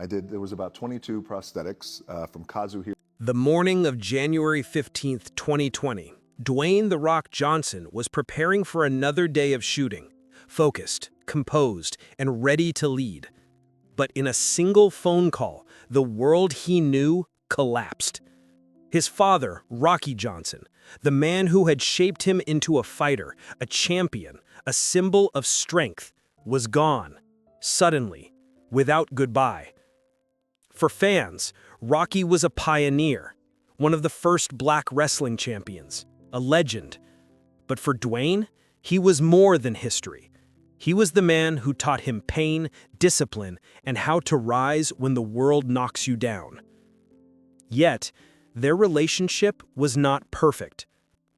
There was about 22 prosthetics from Kazuhiro. The morning of January 15th, 2020, Dwayne "The Rock" Johnson was preparing for another day of shooting, focused, composed, and ready to lead. But in a single phone call, the world he knew collapsed. His father, Rocky Johnson, the man who had shaped him into a fighter, a champion, a symbol of strength, was gone, suddenly, without goodbye. For fans, Rocky was a pioneer, one of the first black wrestling champions, a legend. But for Dwayne, he was more than history. He was the man who taught him pain, discipline, and how to rise when the world knocks you down. Yet, their relationship was not perfect.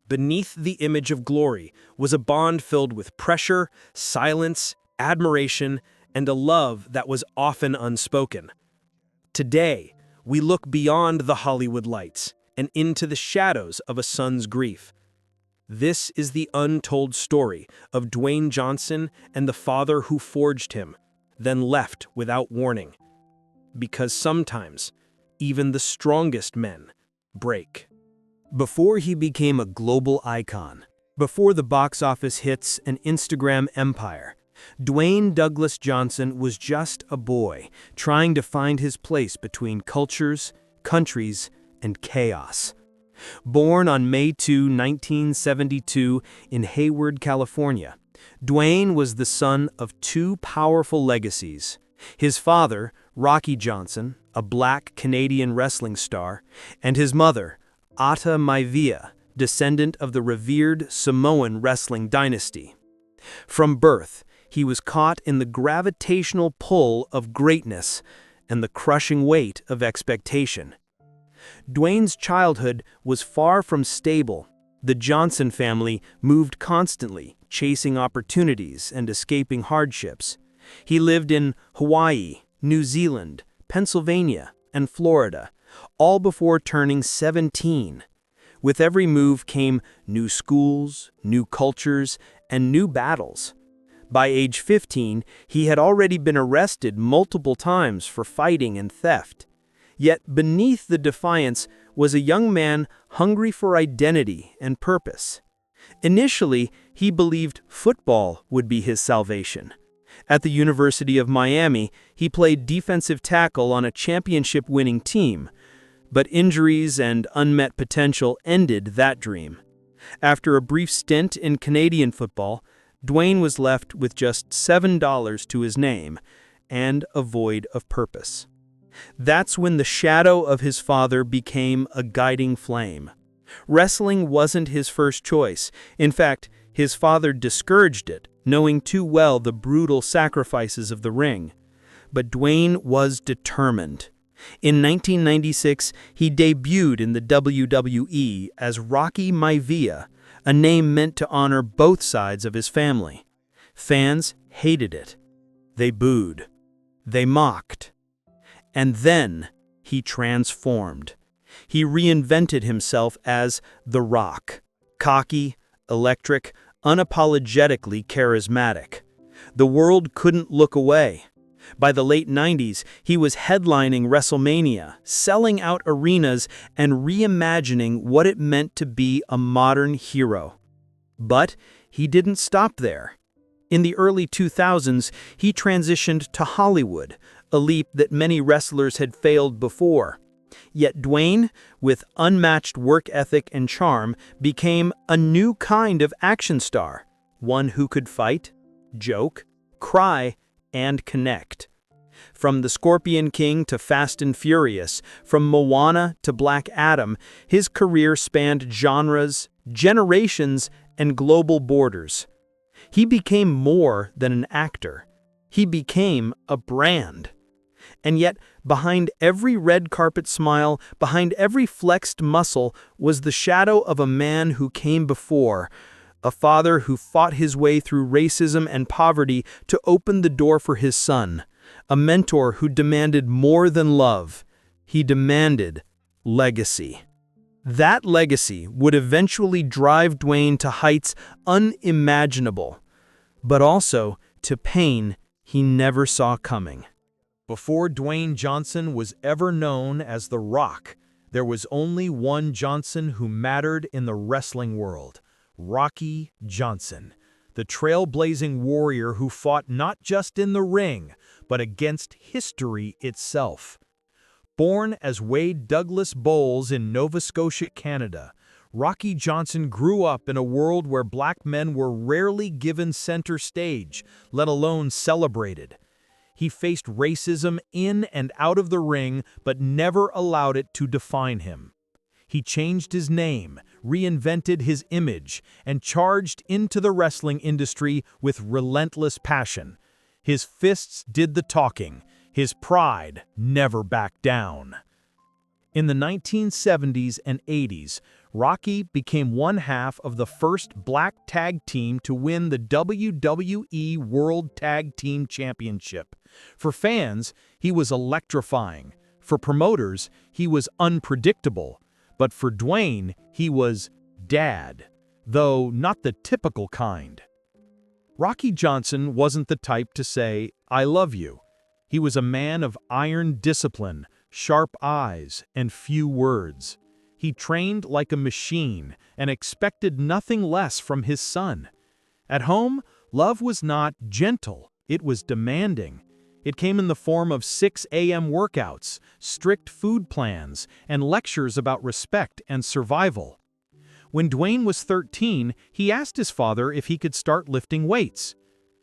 Beneath the image of glory was a bond filled with pressure, silence, admiration, and a love that was often unspoken. Today, we look beyond the Hollywood lights and into the shadows of a son's grief. This is the untold story of Dwayne Johnson and the father who forged him, then left without warning. Because sometimes, even the strongest men break. Before he became a global icon, before the box office hits and Instagram empire, Dwayne Douglas Johnson was just a boy trying to find his place between cultures, countries, and chaos. Born on May 2, 1972 in Hayward, California, Dwayne was the son of two powerful legacies. His father, Rocky Johnson, a black Canadian wrestling star, and his mother, Ata Maivia, descendant of the revered Samoan wrestling dynasty. From birth, he was caught in the gravitational pull of greatness and the crushing weight of expectation. Dwayne's childhood was far from stable. The Johnson family moved constantly, chasing opportunities and escaping hardships. He lived in Hawaii, New Zealand, Pennsylvania, and Florida, all before turning 17. With every move came new schools, new cultures, and new battles. By age 15, he had already been arrested multiple times for fighting and theft. Yet beneath the defiance was a young man hungry for identity and purpose. Initially, he believed football would be his salvation. At the University of Miami, he played defensive tackle on a championship-winning team, but injuries and unmet potential ended that dream. After a brief stint in Canadian football, Dwayne was left with just $7 to his name and a void of purpose. That's when the shadow of his father became a guiding flame. Wrestling wasn't his first choice. In fact, his father discouraged it, knowing too well the brutal sacrifices of the ring. But Dwayne was determined. In 1996, he debuted in the WWE as Rocky Maivia, a name meant to honor both sides of his family. Fans hated it. They booed. They mocked. And then he transformed. He reinvented himself as The Rock, cocky, electric, unapologetically charismatic. The world couldn't look away. By the late 90s, he was headlining WrestleMania, selling out arenas, and reimagining what it meant to be a modern hero. But he didn't stop there. In the early 2000s, he transitioned to Hollywood, a leap that many wrestlers had failed before. Yet Dwayne, with unmatched work ethic and charm, became a new kind of action star, one who could fight, joke, cry, and connect. From The Scorpion King to Fast and Furious, from Moana to Black Adam, his career spanned genres, generations, and global borders. He became more than an actor. He became a brand. And yet, behind every red carpet smile, behind every flexed muscle, was the shadow of a man who came before, a father who fought his way through racism and poverty to open the door for his son, a mentor who demanded more than love. He demanded legacy. That legacy would eventually drive Dwayne to heights unimaginable, but also to pain he never saw coming. Before Dwayne Johnson was ever known as The Rock, there was only one Johnson who mattered in the wrestling world: Rocky Johnson, the trailblazing warrior who fought not just in the ring, but against history itself. Born as Wade Douglas Bowles in Nova Scotia, Canada, Rocky Johnson grew up in a world where black men were rarely given center stage, let alone celebrated. He faced racism in and out of the ring, but never allowed it to define him. He changed his name, reinvented his image, and charged into the wrestling industry with relentless passion. His fists did the talking. His pride never backed down. In the 1970s and 80s, Rocky became one half of the first black tag team to win the WWE World Tag Team Championship. For fans, he was electrifying. For promoters, he was unpredictable. But for Dwayne, he was Dad, though not the typical kind. Rocky Johnson wasn't the type to say, "I love you." He was a man of iron discipline, sharp eyes, and few words. He trained like a machine and expected nothing less from his son. At home, love was not gentle, it was demanding. It came in the form of 6 a.m. workouts, strict food plans, and lectures about respect and survival. When Dwayne was 13, he asked his father if he could start lifting weights.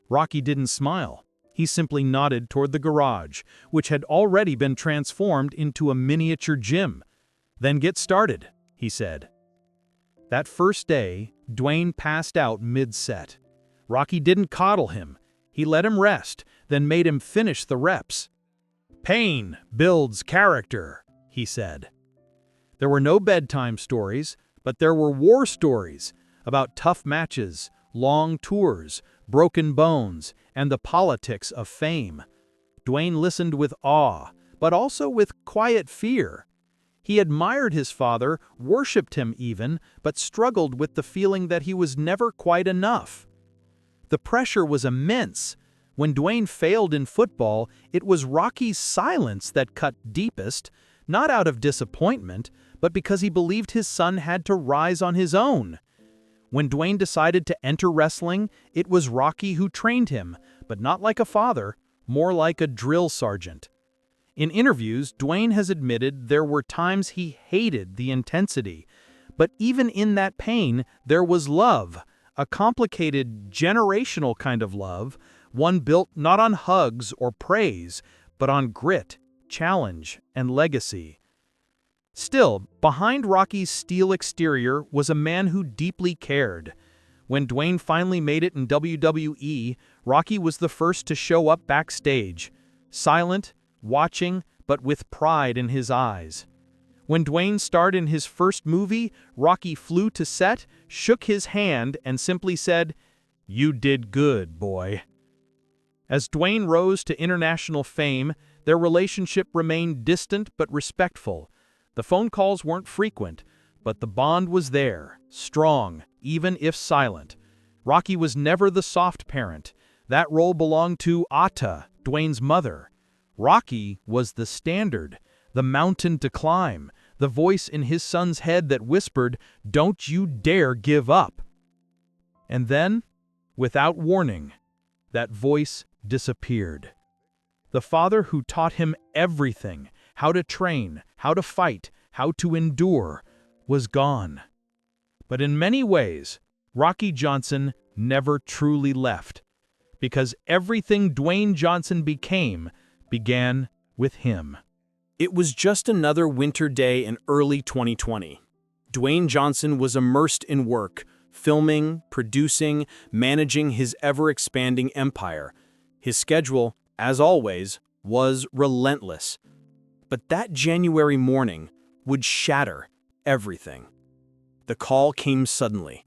Rocky didn't smile. He simply nodded toward the garage, which had already been transformed into a miniature gym. "Then get started," he said. That first day, Dwayne passed out mid-set. Rocky didn't coddle him. He let him rest, then made him finish the reps. "Pain builds character," he said. There were no bedtime stories, but there were war stories about tough matches, long tours, broken bones, and the politics of fame. Dwayne listened with awe, but also with quiet fear. He admired his father, worshipped him even, but struggled with the feeling that he was never quite enough. The pressure was immense. When Dwayne failed in football, it was Rocky's silence that cut deepest, not out of disappointment, but because he believed his son had to rise on his own. When Dwayne decided to enter wrestling, it was Rocky who trained him, but not like a father, more like a drill sergeant. In interviews, Dwayne has admitted there were times he hated the intensity, but even in that pain, there was love, a complicated, generational kind of love, one built not on hugs or praise, but on grit, challenge, and legacy. Still, behind Rocky's steel exterior was a man who deeply cared. When Dwayne finally made it in WWE, Rocky was the first to show up backstage, silent, watching, but with pride in his eyes. When Dwayne starred in his first movie, Rocky flew to set, shook his hand, and simply said, "You did good, boy." As Dwayne rose to international fame, their relationship remained distant but respectful. The phone calls weren't frequent, but the bond was there, strong, even if silent. Rocky was never the soft parent. That role belonged to Ata, Dwayne's mother. Rocky was the standard, the mountain to climb, the voice in his son's head that whispered, "Don't you dare give up." And then, without warning, that voice disappeared. The father who taught him everything, how to train, how to fight, how to endure, was gone. But in many ways, Rocky Johnson never truly left, because everything Dwayne Johnson became began with him. It was just another winter day in early 2020. Dwayne Johnson was immersed in work, filming, producing, managing his ever-expanding empire. His schedule, as always, was relentless. But that January morning would shatter everything. The call came suddenly.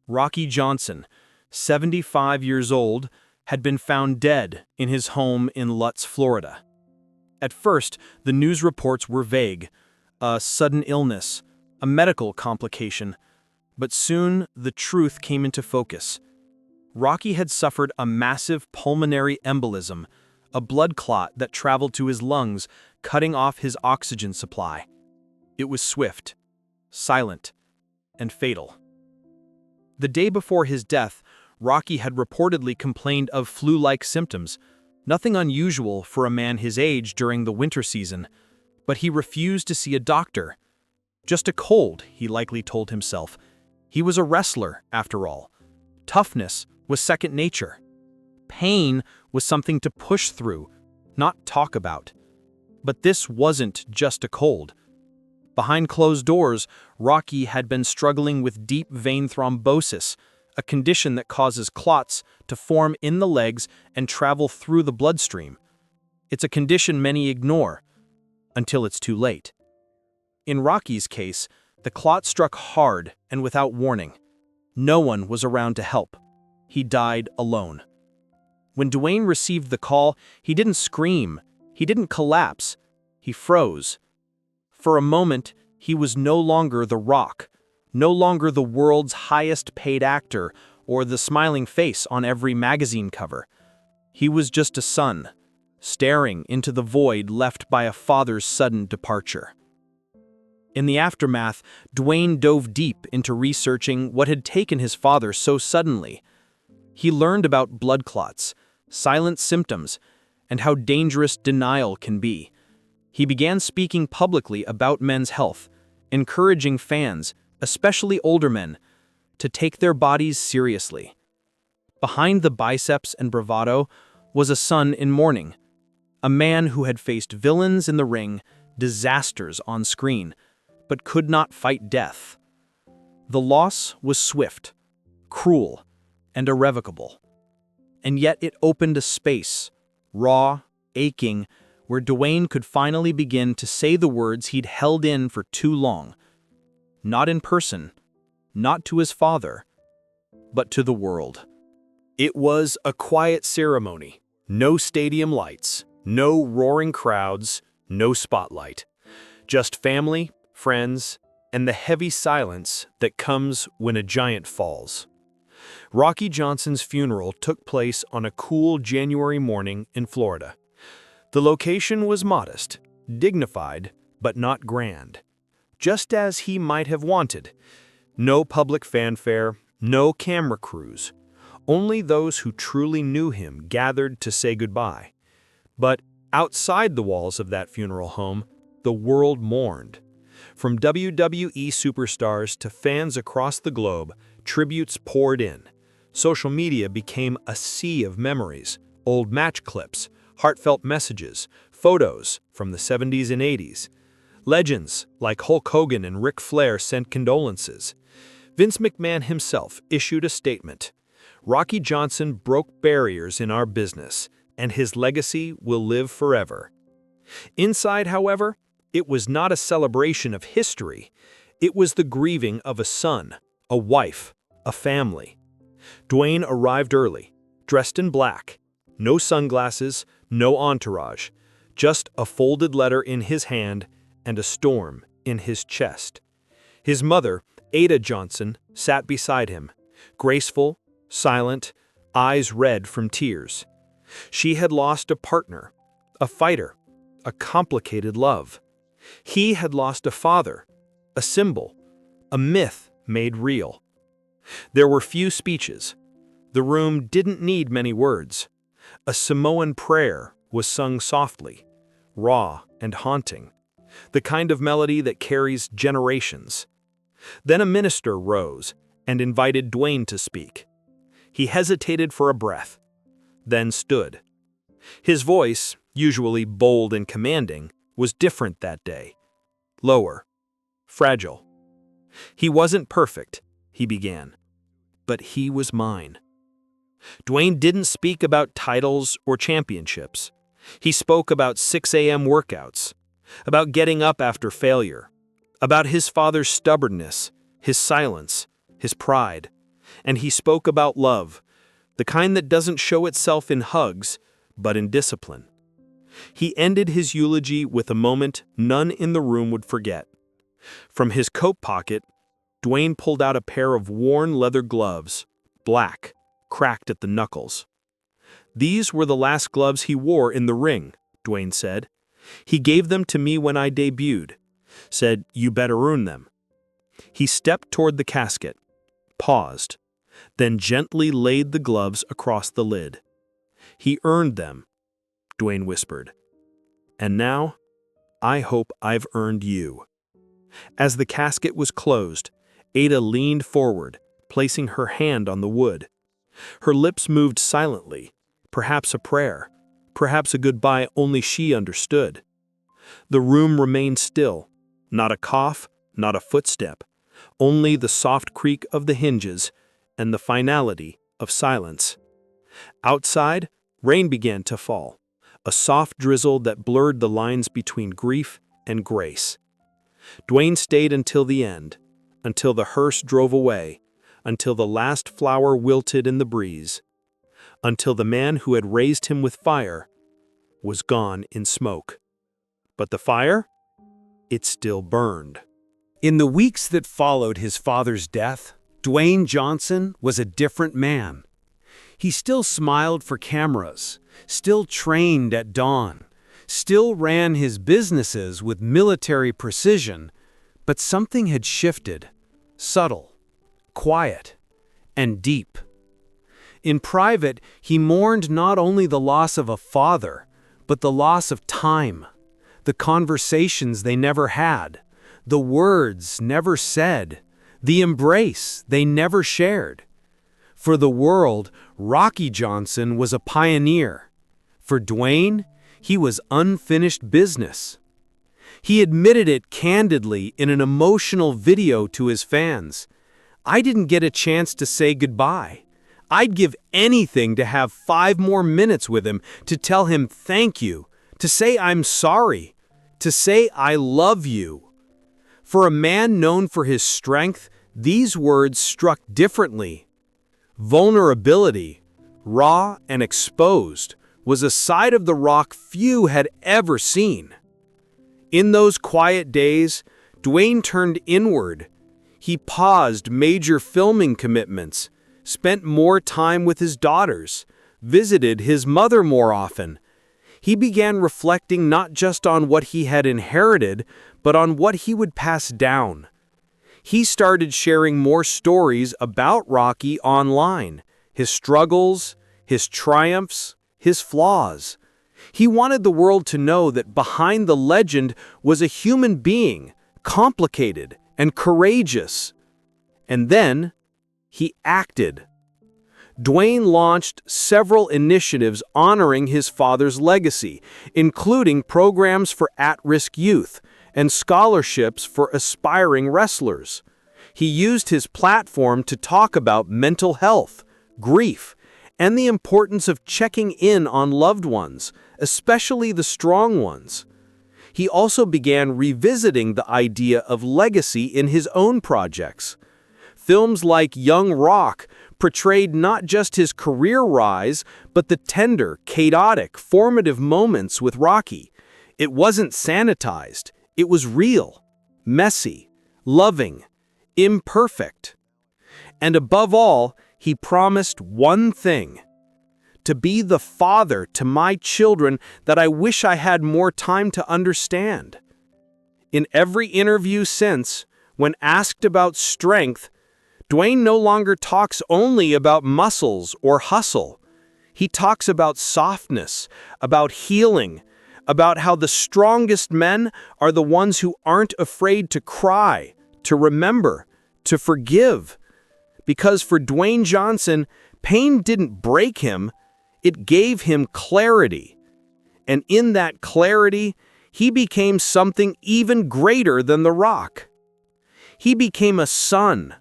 Rocky Johnson, 75 years old, had been found dead in his home in Lutz, Florida. At first, the news reports were vague: a sudden illness, a medical complication. But soon, the truth came into focus. Rocky had suffered a massive pulmonary embolism, a blood clot that traveled to his lungs, cutting off his oxygen supply. It was swift, silent, and fatal. The day before his death, Rocky had reportedly complained of flu-like symptoms, nothing unusual for a man his age during the winter season, but he refused to see a doctor. Just a cold, he likely told himself. He was a wrestler, after all. Toughness was second nature. Pain was something to push through, not talk about. But this wasn't just a cold. Behind closed doors, Rocky had been struggling with deep vein thrombosis, a condition that causes clots to form in the legs and travel through the bloodstream. It's a condition many ignore, until it's too late. In Rocky's case, the clot struck hard and without warning. No one was around to help. He died alone. When Dwayne received the call, he didn't scream, he didn't collapse, he froze. For a moment, he was no longer The Rock, no longer the world's highest-paid actor or the smiling face on every magazine cover. He was just a son, staring into the void left by a father's sudden departure. In the aftermath, Dwayne dove deep into researching what had taken his father so suddenly. He learned about blood clots, silent symptoms, and how dangerous denial can be. He began speaking publicly about men's health, encouraging fans, especially older men, to take their bodies seriously. Behind the biceps and bravado was a son in mourning, a man who had faced villains in the ring, disasters on screen, but could not fight death. The loss was swift, cruel, and irrevocable. And yet it opened a space, raw, aching, where Dwayne could finally begin to say the words he'd held in for too long. Not in person, not to his father, but to the world. It was a quiet ceremony. No stadium lights, no roaring crowds, no spotlight. Just family, friends, and the heavy silence that comes when a giant falls. Rocky Johnson's funeral took place on a cool January morning in Florida. The location was modest, dignified, but not grand. Just as he might have wanted. No public fanfare, no camera crews. Only those who truly knew him gathered to say goodbye. But outside the walls of that funeral home, the world mourned. From WWE superstars to fans across the globe, tributes poured in. Social media became a sea of memories, old match clips, heartfelt messages, photos from the 70s and 80s. Legends like Hulk Hogan and Ric Flair sent condolences. Vince McMahon himself issued a statement. Rocky Johnson broke barriers in our business, and his legacy will live forever. Inside, however, it was not a celebration of history. It was the grieving of a son, a wife, a family. Dwayne arrived early, dressed in black. No sunglasses, no entourage. Just a folded letter in his hand and a storm in his chest. His mother, Ada Johnson, sat beside him, graceful, silent, eyes red from tears. She had lost a partner, a fighter, a complicated love. He had lost a father, a symbol, a myth made real. There were few speeches. The room didn't need many words. A Samoan prayer was sung softly, raw and haunting, the kind of melody that carries generations. Then a minister rose and invited Dwayne to speak. He hesitated for a breath, then stood. His voice, usually bold and commanding, was different that day. Lower, fragile. He wasn't perfect, he began, but he was mine. Dwayne didn't speak about titles or championships. He spoke about 6 a.m. workouts, about getting up after failure, about his father's stubbornness, his silence, his pride. And he spoke about love, the kind that doesn't show itself in hugs, but in discipline. He ended his eulogy with a moment none in the room would forget. From his coat pocket, Dwayne pulled out a pair of worn leather gloves, black, cracked at the knuckles. "These were the last gloves he wore in the ring," Dwayne said. "He gave them to me when I debuted. Said, you better earn them." He stepped toward the casket, paused, then gently laid the gloves across the lid. "He earned them," Dwayne whispered. "And now, I hope I've earned you." As the casket was closed, Ada leaned forward, placing her hand on the wood. Her lips moved silently, perhaps a prayer, perhaps a goodbye only she understood. The room remained still, not a cough, not a footstep, only the soft creak of the hinges and the finality of silence. Outside, rain began to fall, a soft drizzle that blurred the lines between grief and grace. Dwayne stayed until the end, until the hearse drove away, until the last flower wilted in the breeze, until the man who had raised him with fire was gone in smoke. But the fire? It still burned. In the weeks that followed his father's death, Dwayne Johnson was a different man. He still smiled for cameras, still trained at dawn, still ran his businesses with military precision, but something had shifted, subtle, quiet, and deep. In private, he mourned not only the loss of a father, but the loss of time, the conversations they never had, the words never said, the embrace they never shared. For the world, Rocky Johnson was a pioneer. For Dwayne, he was unfinished business. He admitted it candidly in an emotional video to his fans. "I didn't get a chance to say goodbye. I'd give anything to have 5 more minutes with him, to tell him thank you, to say I'm sorry, to say I love you." For a man known for his strength, these words struck differently. Vulnerability, raw and exposed, was a side of The Rock few had ever seen. In those quiet days, Dwayne turned inward. He paused major filming commitments, spent more time with his daughters, visited his mother more often. He began reflecting not just on what he had inherited, but on what he would pass down. He started sharing more stories about Rocky online, his struggles, his triumphs, his flaws. He wanted the world to know that behind the legend was a human being, complicated and courageous. And then, he acted. Dwayne launched several initiatives honoring his father's legacy, including programs for at-risk youth and scholarships for aspiring wrestlers. He used his platform to talk about mental health, grief, and the importance of checking in on loved ones, especially the strong ones. He also began revisiting the idea of legacy in his own projects. Films like Young Rock portrayed not just his career rise, but the tender, chaotic, formative moments with Rocky. It wasn't sanitized. It was real, messy, loving, imperfect. And above all, he promised one thing: to be the father to my children that I wish I had more time to understand. In every interview since, when asked about strength, Dwayne no longer talks only about muscles or hustle. He talks about softness, about healing, about how the strongest men are the ones who aren't afraid to cry, to remember, to forgive. Because for Dwayne Johnson, pain didn't break him, it gave him clarity. And in that clarity, he became something even greater than The Rock. He became a son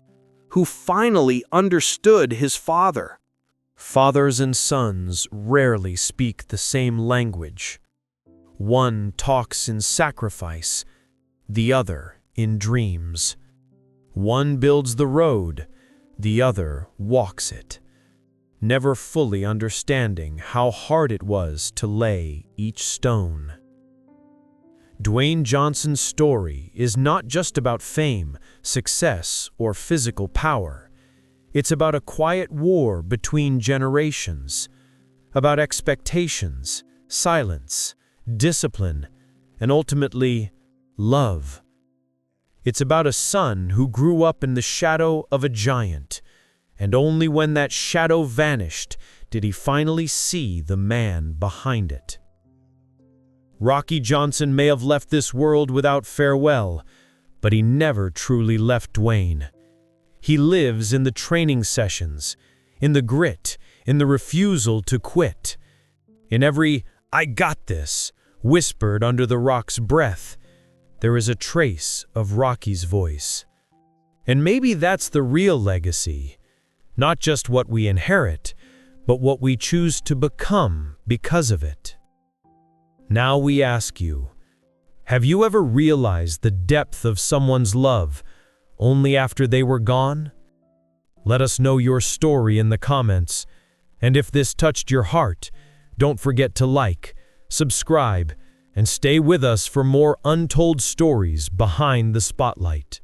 who finally understood his father. Fathers and sons rarely speak the same language. One talks in sacrifice, the other in dreams. One builds the road, the other walks it, never fully understanding how hard it was to lay each stone. Dwayne Johnson's story is not just about fame, success, or physical power. It's about a quiet war between generations, about expectations, silence, discipline, and ultimately, love. It's about a son who grew up in the shadow of a giant, and only when that shadow vanished did he finally see the man behind it. Rocky Johnson may have left this world without farewell, but he never truly left Dwayne. He lives in the training sessions, in the grit, in the refusal to quit, in every "I got this" whispered under the Rock's breath. There is a trace of Rocky's voice. And maybe that's the real legacy, not just what we inherit, but what we choose to become because of it. Now we ask you, have you ever realized the depth of someone's love only after they were gone? Let us know your story in the comments, and if this touched your heart, don't forget to like, subscribe, and stay with us for more untold stories behind the spotlight.